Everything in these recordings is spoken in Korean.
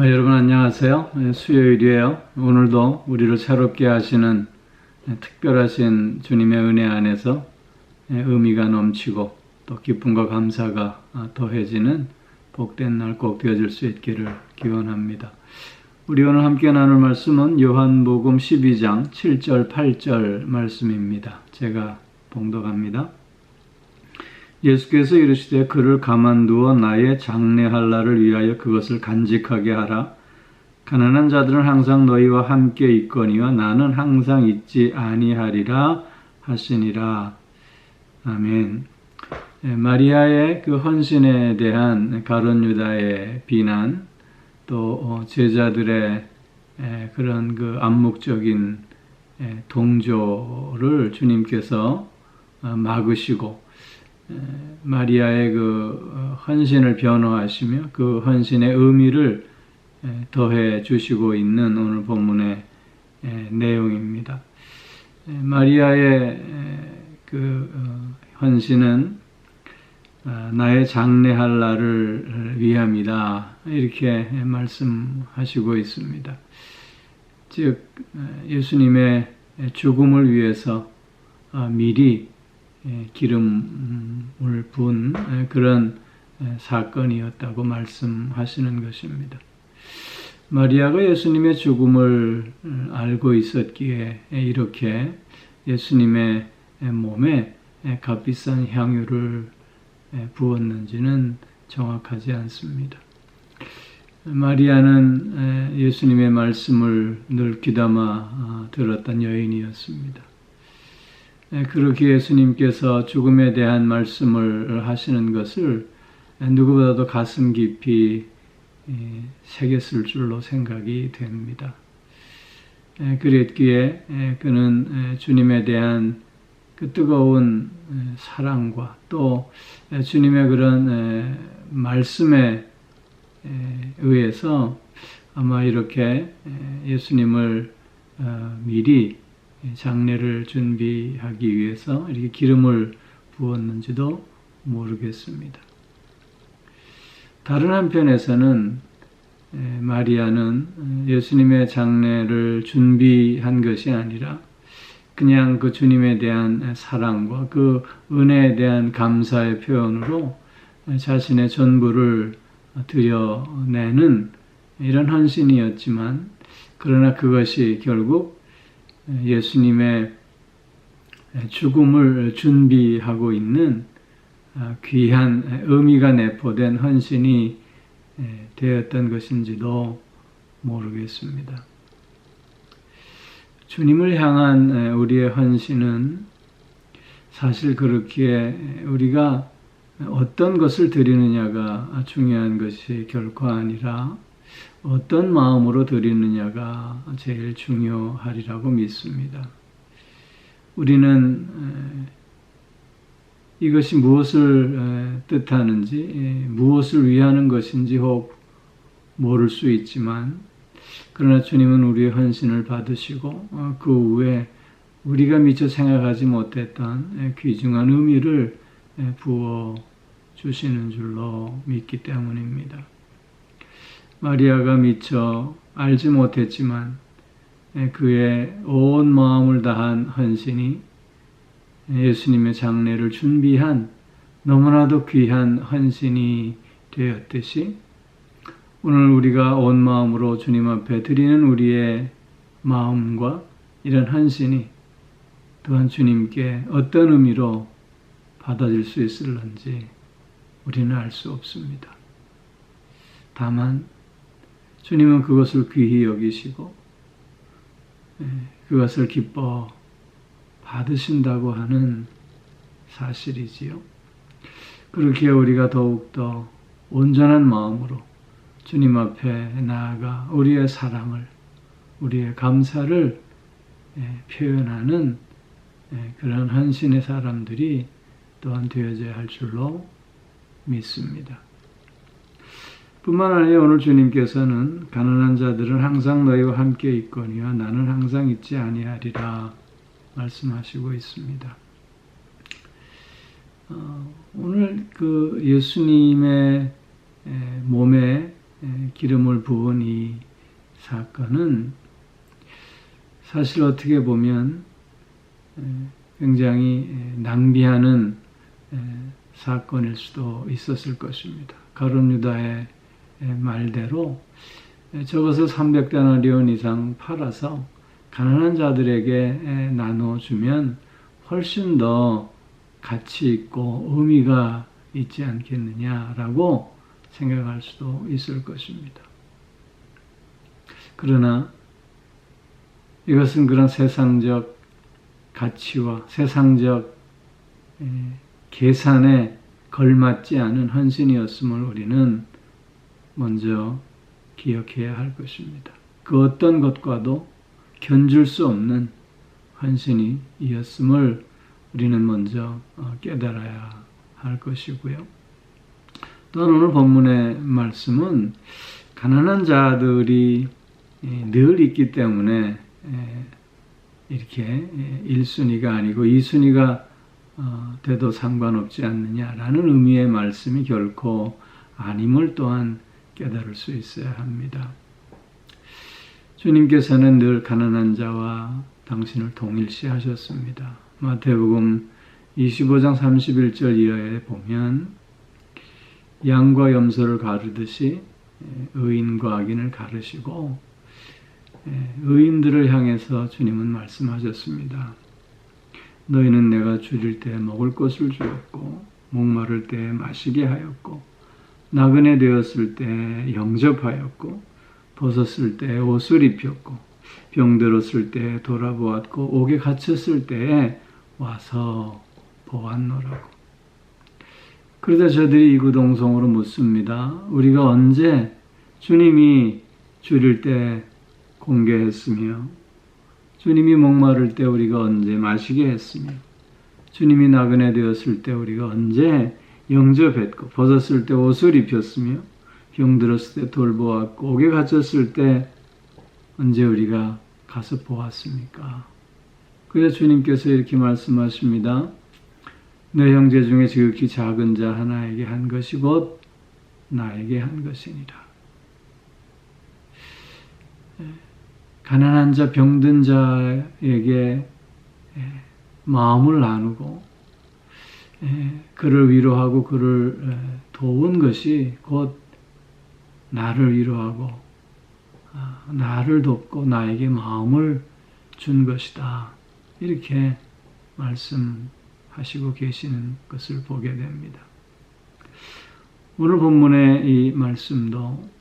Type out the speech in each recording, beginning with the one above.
여러분 안녕하세요. 수요일이에요. 오늘도 우리를 새롭게 하시는 특별하신 주님의 은혜 안에서 의미가 넘치고 또 기쁨과 감사가 더해지는 복된 날 꼭 되어질 수 있기를 기원합니다. 우리 오늘 함께 나눌 말씀은 요한복음 12장 7절 8절 말씀입니다. 제가 봉독합니다. 예수께서 이르시되 그를 가만두어 나의 장래할 날을 위하여 그것을 간직하게 하라. 가난한 자들은 항상 너희와 함께 있거니와 나는 항상 있지 아니하리라 하시니라. 아멘. 마리아의 그 헌신에 대한 가룟 유다의 비난, 또 제자들의 그런 그 암묵적인 동조를 주님께서 막으시고 마리아의 그 헌신을 변호하시며 그 헌신의 의미를 더해 주시고 있는 오늘 본문의 내용입니다. 마리아의 그 헌신은 나의 장래할 날을 위함이다, 이렇게 말씀하시고 있습니다. 즉 예수님의 죽음을 위해서 미리 기름을 부은 그런 사건이었다고 말씀하시는 것입니다. 마리아가 예수님의 죽음을 알고 있었기에 이렇게 예수님의 몸에 값비싼 향유를 부었는지는 정확하지 않습니다. 마리아는 예수님의 말씀을 늘 귀담아 들었던 여인이었습니다. 그렇게 예수님께서 죽음에 대한 말씀을 하시는 것을 누구보다도 가슴 깊이 새겼을 줄로 생각이 됩니다. 그랬기에 그는 주님에 대한 그 뜨거운 사랑과 또 주님의 그런 말씀에 의해서 아마 이렇게 예수님을 미리 장례를 준비하기 위해서 이렇게 기름을 부었는지도 모르겠습니다. 다른 한편에서는 마리아는 예수님의 장례를 준비한 것이 아니라 그냥 그 주님에 대한 사랑과 그 은혜에 대한 감사의 표현으로 자신의 전부를 드려내는 이런 헌신이었지만, 그러나 그것이 결국 예수님의 죽음을 준비하고 있는 귀한 의미가 내포된 헌신이 되었던 것인지도 모르겠습니다. 주님을 향한 우리의 헌신은 사실 그렇기에 우리가 어떤 것을 드리느냐가 중요한 것이 결코 아니라 어떤 마음으로 드리느냐가 제일 중요하리라고 믿습니다. 우리는 이것이 무엇을 뜻하는지, 무엇을 위하는 것인지 혹 모를 수 있지만, 그러나 주님은 우리의 헌신을 받으시고 그 후에 우리가 미처 생각하지 못했던 귀중한 의미를 부어 주시는 줄로 믿기 때문입니다. 마리아가 미처 알지 못했지만 그의 온 마음을 다한 헌신이 예수님의 장례를 준비한 너무나도 귀한 헌신이 되었듯이, 오늘 우리가 온 마음으로 주님 앞에 드리는 우리의 마음과 이런 헌신이 또한 주님께 어떤 의미로 받아질 수 있을런지 우리는 알 수 없습니다. 다만 주님은 그것을 귀히 여기시고 그것을 기뻐 받으신다고 하는 사실이지요. 그렇게 우리가 더욱더 온전한 마음으로 주님 앞에 나아가 우리의 사랑을, 우리의 감사를 표현하는 그런 헌신의 사람들이 또한 되어져야 할 줄로 믿습니다. 뿐만 아니라 오늘 주님께서는 가난한 자들은 항상 너희와 함께 있거니와 나는 항상 있지 아니하리라 말씀하시고 있습니다. 오늘 그 예수님의 몸에 기름을 부은 이 사건은 사실 어떻게 보면 굉장히 낭비하는 사건일 수도 있었을 것입니다. 가룟 유다의 말대로 적어서 300데나리온 이상 팔아서 가난한 자들에게 나눠주면 훨씬 더 가치 있고 의미가 있지 않겠느냐라고 생각할 수도 있을 것입니다. 그러나 이것은 그런 세상적 가치와 세상적 계산에 걸맞지 않은 헌신이었음을 우리는 먼저 기억해야 할 것입니다. 그 어떤 것과도 견줄 수 없는 헌신이었음을 우리는 먼저 깨달아야 할 것이고요. 또한 오늘 본문의 말씀은 가난한 자들이 늘 있기 때문에 이렇게 1순위가 아니고 2순위가 돼도 상관없지 않느냐라는 의미의 말씀이 결코 아님을 또한 깨달을 수 있어야 합니다. 주님께서는 늘 가난한 자와 당신을 동일시 하셨습니다. 마태복음 25장 31절 이하에 보면 양과 염소를 가르듯이 의인과 악인을 가르시고 의인들을 향해서 주님은 말씀하셨습니다. 너희는 내가 줄일 때 먹을 것을 주었고 목마를 때 마시게 하였고 나그네 되었을 때 영접하였고 벗었을 때 옷을 입혔고 병들었을 때 돌아보았고 옥에 갇혔을 때에 와서 보았노라고. 그러다 저들이 이구동성으로 묻습니다. 우리가 언제 주님이 줄일 때 공개했으며 주님이 목마를 때 우리가 언제 마시게 했으며 주님이 나그네 되었을 때 우리가 언제 영접했고 벗었을 때 옷을 입혔으며 병들었을 때 돌보았고 옥에 갇혔을 때 언제 우리가 가서 보았습니까? 그래서 주님께서 이렇게 말씀하십니다. 내 형제 중에 지극히 작은 자 하나에게 한 것이 곧 나에게 한 것이니라. 가난한 자, 병든 자에게 마음을 나누고 그를 위로하고 그를 도운 것이 곧 나를 위로하고 나를 돕고 나에게 마음을 준 것이다. 이렇게 말씀하시고 계시는 것을 보게 됩니다. 오늘 본문의 이 말씀도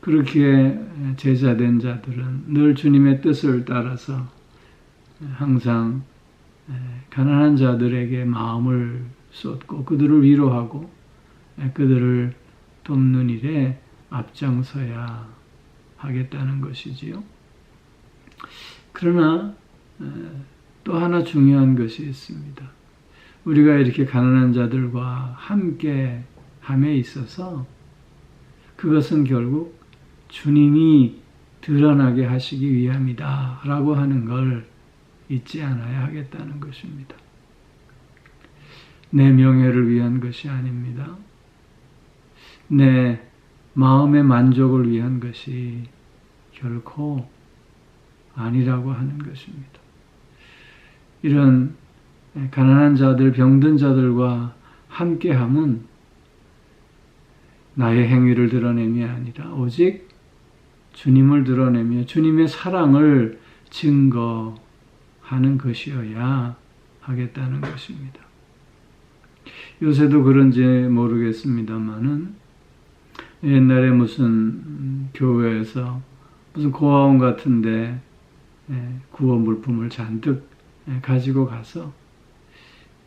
그렇게 제자된 자들은 늘 주님의 뜻을 따라서 항상 가난한 자들에게 마음을 쏟고 그들을 위로하고 그들을 돕는 일에 앞장서야 하겠다는 것이지요. 그러나 또 하나 중요한 것이 있습니다. 우리가 이렇게 가난한 자들과 함께 함에 있어서 그것은 결국 주님이 드러나게 하시기 위함이다 라고 하는 걸 잊지 않아야 하겠다는 것입니다. 내 명예를 위한 것이 아닙니다. 내 마음의 만족을 위한 것이 결코 아니라고 하는 것입니다. 이런 가난한 자들, 병든 자들과 함께함은 나의 행위를 드러냄이 아니라 오직 주님을 드러내며 주님의 사랑을 증거하는 것이어야 하겠다는 것입니다. 요새도 그런지 모르겠습니다만은 옛날에 무슨 교회에서 무슨 고아원 같은데 구호 물품을 잔뜩 가지고 가서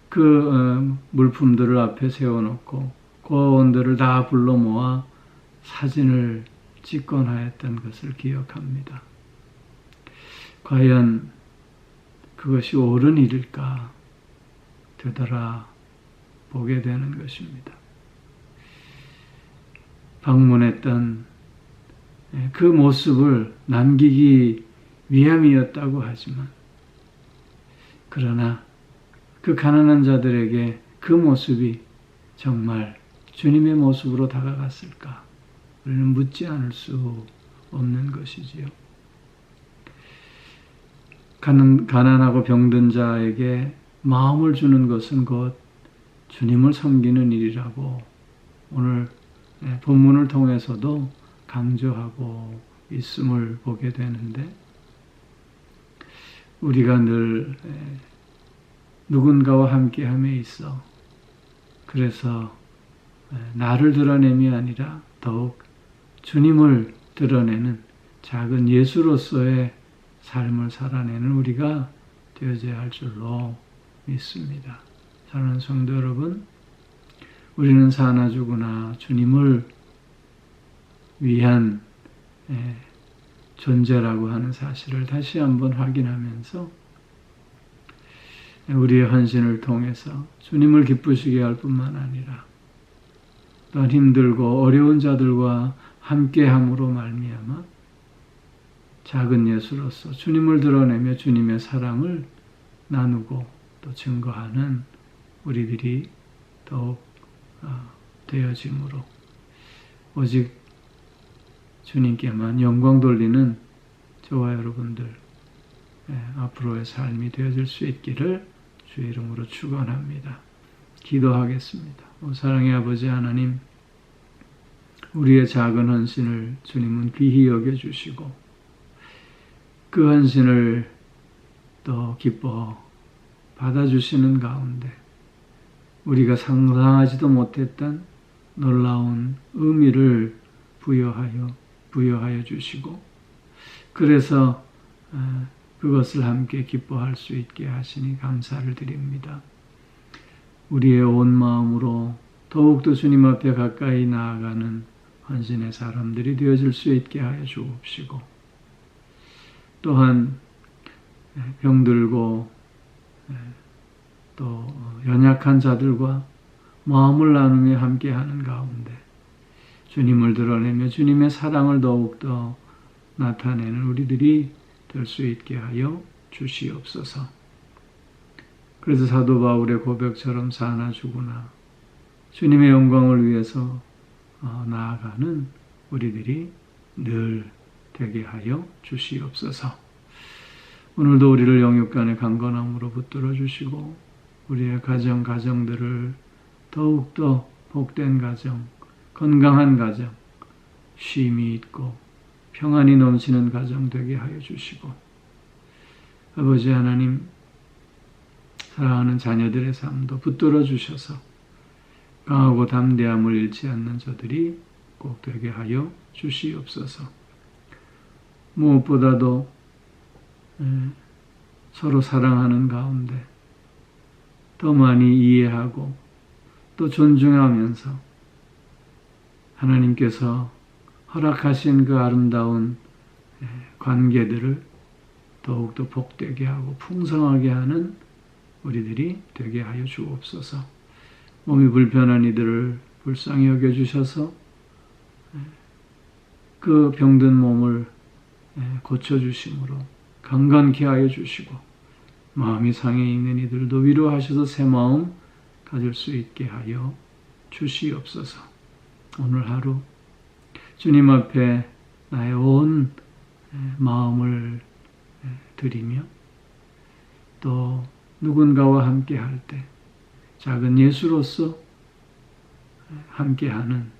그 물품들을 앞에 세워놓고 고아원들을 다 불러 모아 사진을 찍곤 하였던 것을 기억합니다. 과연 그것이 옳은 일일까 되돌아보게 되는 것입니다. 방문했던 그 모습을 남기기 위함이었다고 하지만 그러나 그 가난한 자들에게 그 모습이 정말 주님의 모습으로 다가갔을까? 우리는 묻지 않을 수 없는 것이지요. 가난하고 병든 자에게 마음을 주는 것은 곧 주님을 섬기는 일이라고 오늘 본문을 통해서도 강조하고 있음을 보게 되는데, 우리가 늘 누군가와 함께함에 있어 그래서 나를 드러냄이 아니라 더욱 주님을 드러내는 작은 예수로서의 삶을 살아내는 우리가 되어져야 할 줄로 믿습니다. 사랑하는 성도 여러분, 우리는 사나 죽으나 주님을 위한 존재라고 하는 사실을 다시 한번 확인하면서 우리의 헌신을 통해서 주님을 기쁘시게 할 뿐만 아니라 또한 힘들고 어려운 자들과 함께함으로 말미암아 작은 예수로서 주님을 드러내며 주님의 사랑을 나누고 또 증거하는 우리들이 더욱 되어짐으로 오직 주님께만 영광 돌리는 저와 여러분들 앞으로의 삶이 되어질 수 있기를 주의 이름으로 축원합니다. 기도하겠습니다. 사랑의 아버지 하나님, 우리의 작은 헌신을 주님은 귀히 여겨주시고 그 헌신을 또 기뻐 받아주시는 가운데 우리가 상상하지도 못했던 놀라운 의미를 부여하여 주시고, 그래서 그것을 함께 기뻐할 수 있게 하시니 감사를 드립니다. 우리의 온 마음으로 더욱더 주님 앞에 가까이 나아가는 헌신의 사람들이 되어질 수 있게 하여 주옵시고, 또한 병들고 또 연약한 자들과 마음을 나누며 함께하는 가운데 주님을 드러내며 주님의 사랑을 더욱더 나타내는 우리들이 될 수 있게 하여 주시옵소서. 그래서 사도 바울의 고백처럼 사나 죽으나 주님의 영광을 위해서 나아가는 우리들이 늘 되게 하여 주시옵소서. 오늘도 우리를 영육간의 강건함으로 붙들어 주시고 우리의 가정들을 더욱더 복된 가정, 건강한 가정, 쉼이 있고 평안이 넘치는 가정 되게 하여 주시고, 아버지 하나님, 사랑하는 자녀들의 삶도 붙들어 주셔서 강하고 담대함을 잃지 않는 저들이 꼭 되게 하여 주시옵소서. 무엇보다도 서로 사랑하는 가운데 더 많이 이해하고 또 존중하면서 하나님께서 허락하신 그 아름다운 관계들을 더욱더 복되게 하고 풍성하게 하는 우리들이 되게 하여 주옵소서. 몸이 불편한 이들을 불쌍히 여겨주셔서 그 병든 몸을 고쳐주심으로 강건케 하여 주시고, 마음이 상해 있는 이들도 위로하셔서 새 마음 가질 수 있게 하여 주시옵소서. 오늘 하루 주님 앞에 나의 온 마음을 드리며 또 누군가와 함께 할 때 작은 예수로서 함께하는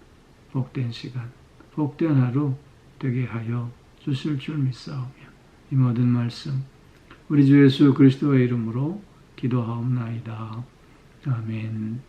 복된 시간, 복된 하루 되게 하여 주실 줄 믿사오며 이 모든 말씀 우리 주 예수 그리스도의 이름으로 기도하옵나이다. 아멘.